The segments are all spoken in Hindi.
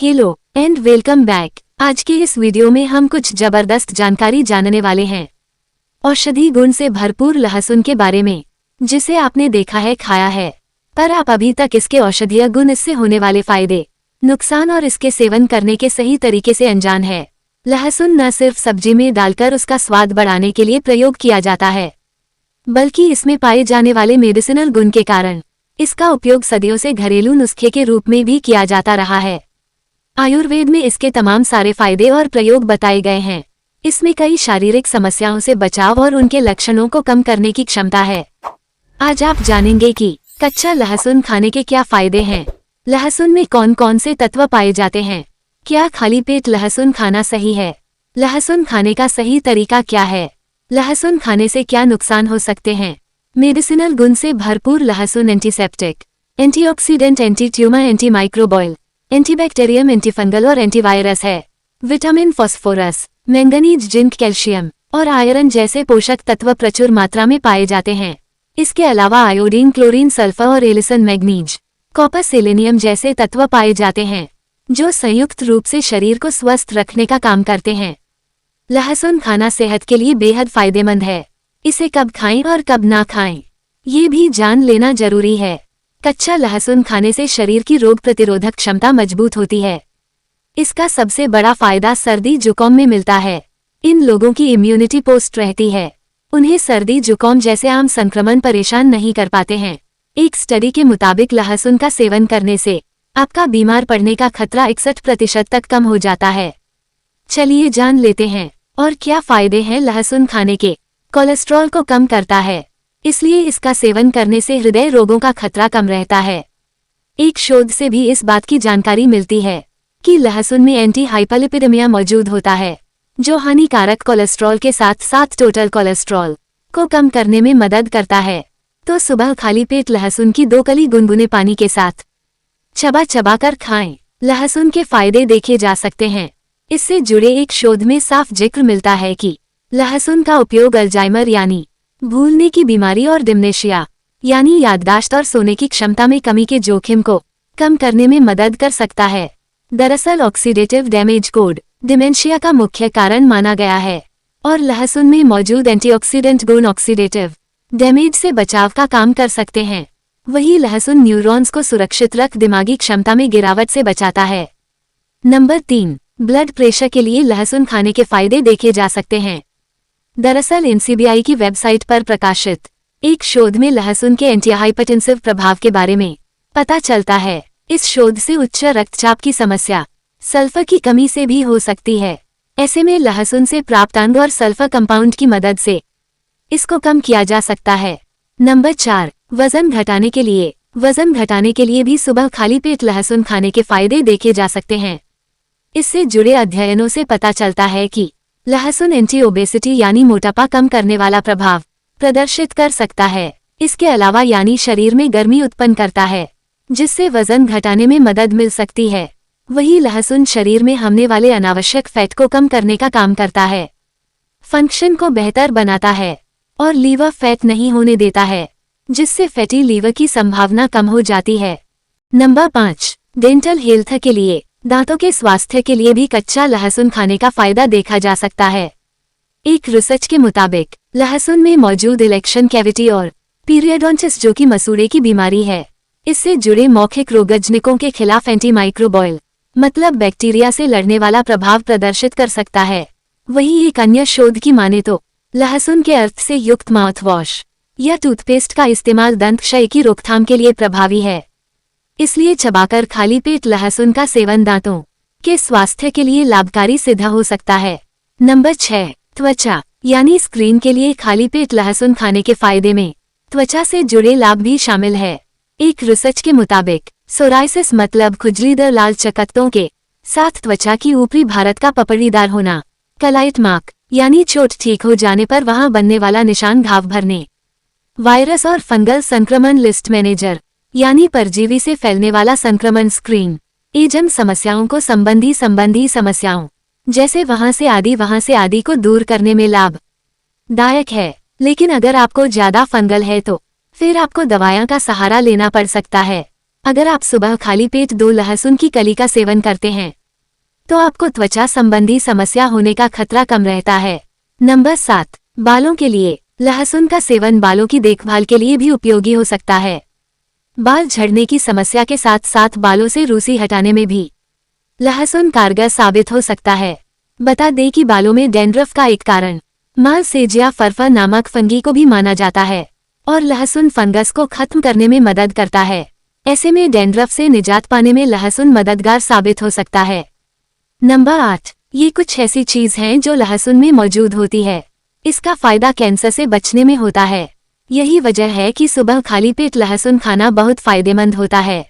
Hello and welcome back. आज के इस वीडियो में हम कुछ जबरदस्त जानकारी जानने वाले हैं औषधि गुण से भरपूर लहसुन के बारे में, जिसे आपने देखा है, खाया है, पर आप अभी तक इसके औषधीय गुण, इससे होने वाले फायदे, नुकसान और इसके सेवन करने के सही तरीके से अनजान है। लहसुन न सिर्फ सब्जी में डालकर उसका स्वाद बढ़ाने के लिए प्रयोग किया जाता है, बल्कि इसमें पाए जाने वाले मेडिसिनल गुण के कारण इसका उपयोग सदियों से घरेलू नुस्खे के रूप में भी किया जाता रहा है। आयुर्वेद में इसके तमाम सारे फायदे और प्रयोग बताए गए हैं। इसमें कई शारीरिक समस्याओं से बचाव और उनके लक्षणों को कम करने की क्षमता है। आज आप जानेंगे कि कच्चा लहसुन खाने के क्या फायदे हैं, लहसुन में कौन कौन से तत्व पाए जाते हैं, क्या खाली पेट लहसुन खाना सही है, लहसुन खाने का सही तरीका क्या है, लहसुन खाने से क्या नुकसान हो सकते हैं। मेडिसिनल गुण से भरपूर लहसुन antiseptic, antioxidant, anti tumour, anti microbial, antibacterium, antifungal और एंटीवायरस है। Vitamin, phosphorus, manganese, zinc, calcium और आयरन जैसे पोषक तत्व प्रचुर मात्रा में पाए जाते हैं। इसके अलावा आयोडीन, क्लोरीन, सल्फर और एलिसन, मैग्नीज, कॉपर, सेलेनियम जैसे तत्व पाए जाते हैं, जो संयुक्त रूप से शरीर को स्वस्थ रखने का काम करते हैं। लहसुन खाना सेहत के लिए बेहद फायदेमंद है। इसे कब खाएं और कब ना खाएं, ये भी जान लेना जरूरी है। कच्चा लहसुन खाने से शरीर की रोग प्रतिरोधक क्षमता मजबूत होती है। इसका सबसे बड़ा फायदा सर्दी जुकाम में मिलता है। इन लोगों की इम्यूनिटी पोस्ट रहती है, उन्हें सर्दी जुकाम जैसे आम संक्रमण परेशान नहीं कर पाते हैं। एक स्टडी के मुताबिक लहसुन का सेवन करने से आपका बीमार पड़ने का खतरा 61% तक कम हो जाता है। चलिए जान लेते हैं और क्या फायदे हैं लहसुन खाने के। कोलेस्ट्रॉल को कम करता है, इसलिए इसका सेवन करने से हृदय रोगों का खतरा कम रहता है। एक शोध से भी इस बात की जानकारी मिलती है कि लहसुन में एंटी हाइपरलिपिडेमिया मौजूद होता है, जो हानिकारक कोलेस्ट्रॉल के साथ साथ टोटल कोलेस्ट्रॉल को कम करने में मदद करता है। तो सुबह खाली पेट लहसुन की 2 कली गुनगुने पानी के साथ चबा चबा कर खाएं। लहसुन के फायदे देखे जा सकते हैं। इससे जुड़े एक शोध में साफ जिक्र मिलता है कि लहसुन का उपयोग अल्जाइमर यानी भूलने की बीमारी और डिमेंशिया यानी याददाश्त और सोने की क्षमता में कमी के जोखिम को कम करने में मदद कर सकता है। दरअसल ऑक्सीडेटिव डैमेज कोड डिमेंशिया का मुख्य कारण माना गया है और लहसुन में मौजूद एंटीऑक्सीडेंट गुण ऑक्सीडेटिव डैमेज से बचाव का काम कर सकते हैं। वही लहसुन न्यूरॉन्स को सुरक्षित रख दिमागी क्षमता में गिरावट से बचाता है। नंबर 3, ब्लड प्रेशर के लिए लहसुन खाने के फायदे देखे जा सकते हैं। दरअसल एनसीबीआई की वेबसाइट पर प्रकाशित एक शोध में लहसुन के एंटीहाइपरटेंसिव प्रभाव के बारे में पता चलता है। इस शोध से उच्च रक्तचाप की समस्या सल्फर की कमी से भी हो सकती है। ऐसे में लहसुन से प्राप्त अंग और सल्फर कंपाउंड की मदद से इसको कम किया जा सकता है। नंबर 4, वजन घटाने के लिए। वजन घटाने के लिए भी सुबह खाली पेट लहसुन खाने के फायदे देखे जा सकते हैं। इससे जुड़े अध्ययनों से पता चलता है कि लहसुन एंटी ओबेसिटी यानी मोटापा कम करने वाला प्रभाव प्रदर्शित कर सकता है। इसके अलावा यानी शरीर में गर्मी उत्पन्न करता है, जिससे वजन घटाने में मदद मिल सकती है। वही लहसुन शरीर में हमने वाले अनावश्यक फैट को कम करने का काम करता है, फंक्शन को बेहतर बनाता है और लीवर फैट नहीं होने देता है, जिससे फैटी लीवर की संभावना कम हो जाती है। नंबर 5, डेंटल हेल्थ के लिए। दांतों के स्वास्थ्य के लिए भी कच्चा लहसुन खाने का फायदा देखा जा सकता है। एक रिसर्च के मुताबिक लहसुन में मौजूद इलेक्शन कैविटी और पीरियडोंटिस, जो कि मसूड़े की बीमारी है, इससे जुड़े मौखिक रोगजनकों के खिलाफ एंटी माइक्रोबायल मतलब बैक्टीरिया से लड़ने वाला प्रभाव प्रदर्शित कर सकता है। वही एक अन्य शोध की माने तो लहसुन के अर्थ से युक्त माउथवॉश या टूथपेस्ट का इस्तेमाल दंत क्षय की रोकथाम के लिए प्रभावी है। इसलिए चबाकर खाली पेट लहसुन का सेवन दांतों के स्वास्थ्य के लिए लाभकारी सिद्ध हो सकता है। नंबर 6, त्वचा यानी स्किन के लिए खाली पेट लहसुन खाने के फायदे में त्वचा से जुड़े लाभ भी शामिल है। एक रिसर्च के मुताबिक सोराइसिस मतलब खुजलीदार लाल चकत्तों के साथ त्वचा की ऊपरी भारत का पपड़ीदार होना, कलाइट मार्क यानी चोट ठीक हो जाने पर वहां बनने वाला निशान घाव भरने, वायरस और फंगल संक्रमण, लिस्ट मैनेजर यानी परजीवी से फैलने वाला संक्रमण, स्क्रीन एजम समस्याओं को संबंधी समस्याओं जैसे वहां से आदि को दूर करने में लाभदायक है। लेकिन अगर आपको ज्यादा फंगल है तो फिर आपको दवाइयों का सहारा लेना पड़ सकता है। अगर आप सुबह खाली पेट 2 लहसुन की कली का सेवन करते हैं तो आपको त्वचा संबंधी समस्या होने का खतरा कम रहता है। नंबर 7, बालों के लिए लहसुन का सेवन बालों की देखभाल के लिए भी उपयोगी हो सकता है। बाल झड़ने की समस्या के साथ साथ बालों से रूसी हटाने में भी लहसुन कारगर साबित हो सकता है। बता दें कि बालों में डैंड्रफ का एक कारण मालसेजिया फरफर नामक फंगी को भी माना जाता है और लहसुन फंगस को खत्म करने में मदद करता है। ऐसे में डैंड्रफ से निजात पाने में लहसुन मददगार साबित हो सकता है। नंबर 8, ये कुछ ऐसी चीज हैं जो लहसुन में मौजूद होती है। इसका फायदा कैंसर से बचने में होता है। यही वजह है कि सुबह खाली पेट लहसुन खाना बहुत फायदेमंद होता है।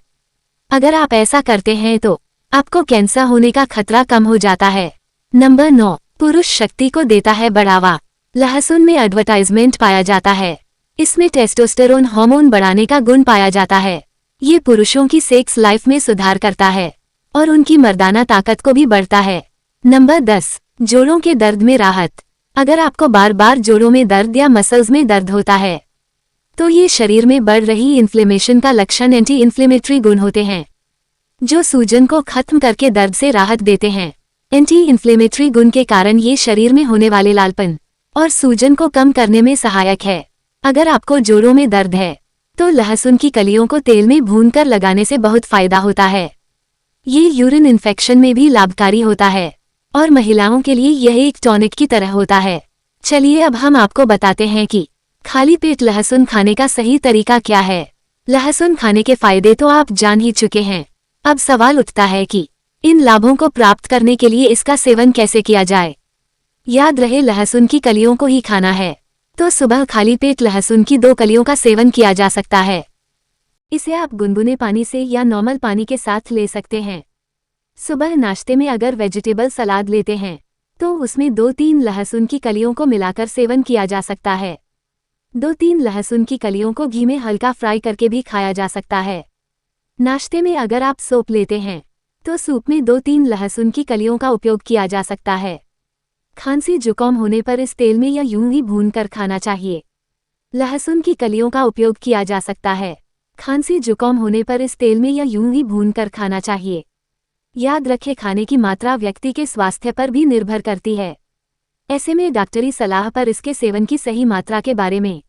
अगर आप ऐसा करते हैं तो आपको कैंसर होने का खतरा कम हो जाता है। नंबर 9, पुरुष शक्ति को देता है बढ़ावा। लहसुन में एडवर्टाइजमेंट पाया जाता है। इसमें टेस्टोस्टेरोन हार्मोन बढ़ाने का गुण पाया जाता है। ये पुरुषों की सेक्स लाइफ में सुधार करता है और उनकी मर्दाना ताकत को भी बढ़ता है। नंबर 10, जोड़ों के दर्द में राहत। अगर आपको बार बार जोड़ों में दर्द या मसल्स में दर्द होता है तो ये शरीर में बढ़ रही इन्फ्लेमेशन का लक्षण एंटी इन्फ्लेमेटरी गुण होते हैं जो सूजन को खत्म करके दर्द से राहत देते हैं। एंटी इन्फ्लेमेटरी गुण के कारण ये शरीर में होने वाले लालपन और सूजन को कम करने में सहायक है। अगर आपको जोड़ों में दर्द है तो लहसुन की कलियों को तेल में भूनकर लगाने से बहुत फायदा होता है। ये यूरिन इन्फेक्शन में भी लाभकारी होता है और महिलाओं के लिए यह एक टॉनिक की तरह होता है। चलिए अब हम आपको बताते हैं कि खाली पेट लहसुन खाने का सही तरीका क्या है। लहसुन खाने के फायदे तो आप जान ही चुके हैं। अब सवाल उठता है कि इन लाभों को प्राप्त करने के लिए इसका सेवन कैसे किया जाए। याद रहे लहसुन की कलियों को ही खाना है तो सुबह खाली पेट लहसुन की 2 कलियों का सेवन किया जा सकता है। इसे आप गुनगुने पानी से या नॉर्मल पानी के साथ ले सकते हैं। सुबह नाश्ते में अगर वेजिटेबल सलाद लेते हैं तो उसमें 2-3 लहसुन की कलियों को मिलाकर सेवन किया जा सकता है। 2-3 लहसुन की कलियों को घी में हल्का फ्राई करके भी खाया जा सकता है। नाश्ते में अगर आप सूप लेते हैं तो सूप में 2-3 लहसुन की कलियों का उपयोग किया जा सकता है। खांसी जुकाम होने पर इस तेल में या यूं ही भूनकर खाना चाहिए। लहसुन की कलियों का उपयोग किया जा सकता है। खांसी जुकाम होने पर इस तेल में या यूं ही भूनकर खाना चाहिए। याद रखें खाने की मात्रा व्यक्ति के स्वास्थ्य पर भी निर्भर करती है। ऐसे में डॉक्टरी सलाह पर इसके सेवन की सही मात्रा के बारे में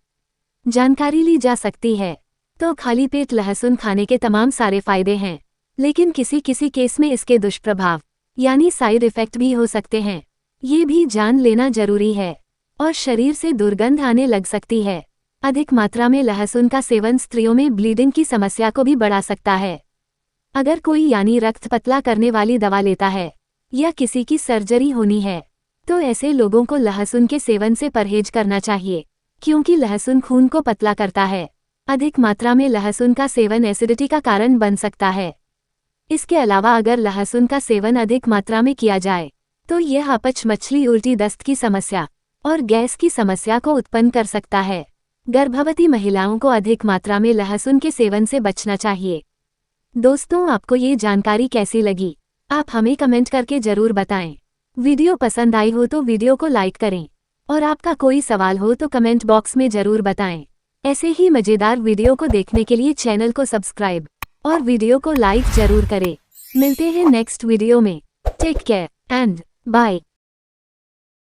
जानकारी ली जा सकती है। तो खाली पेट लहसुन खाने के तमाम सारे फायदे हैं, लेकिन किसी किसी केस में इसके दुष्प्रभाव यानी साइड इफेक्ट भी हो सकते हैं। ये भी जान लेना जरूरी है। और शरीर से दुर्गंध आने लग सकती है। अधिक मात्रा में लहसुन का सेवन स्त्रियों में ब्लीडिंग की समस्या को भी बढ़ा सकता है। अगर कोई यानी रक्त पतला करने वाली दवा लेता है या किसी की सर्जरी होनी है तो ऐसे लोगों को लहसुन के सेवन से परहेज करना चाहिए, क्योंकि लहसुन खून को पतला करता है। अधिक मात्रा में लहसुन का सेवन एसिडिटी का कारण बन सकता है। इसके अलावा अगर लहसुन का सेवन अधिक मात्रा में किया जाए तो यह अपच, मछली, उल्टी, दस्त की समस्या और गैस की समस्या को उत्पन्न कर सकता है। गर्भवती महिलाओं को अधिक मात्रा में लहसुन के सेवन से बचना चाहिए। दोस्तों, आपको ये जानकारी कैसी लगी? आप हमें कमेंट करके जरूर बताएं। वीडियो पसंद आई हो तो वीडियो को लाइक करें और आपका कोई सवाल हो तो कमेंट बॉक्स में जरूर बताएं। ऐसे ही मजेदार वीडियो को देखने के लिए चैनल को सब्सक्राइब और वीडियो को लाइक जरूर करें। मिलते हैं नेक्स्ट वीडियो में। Take care and bye.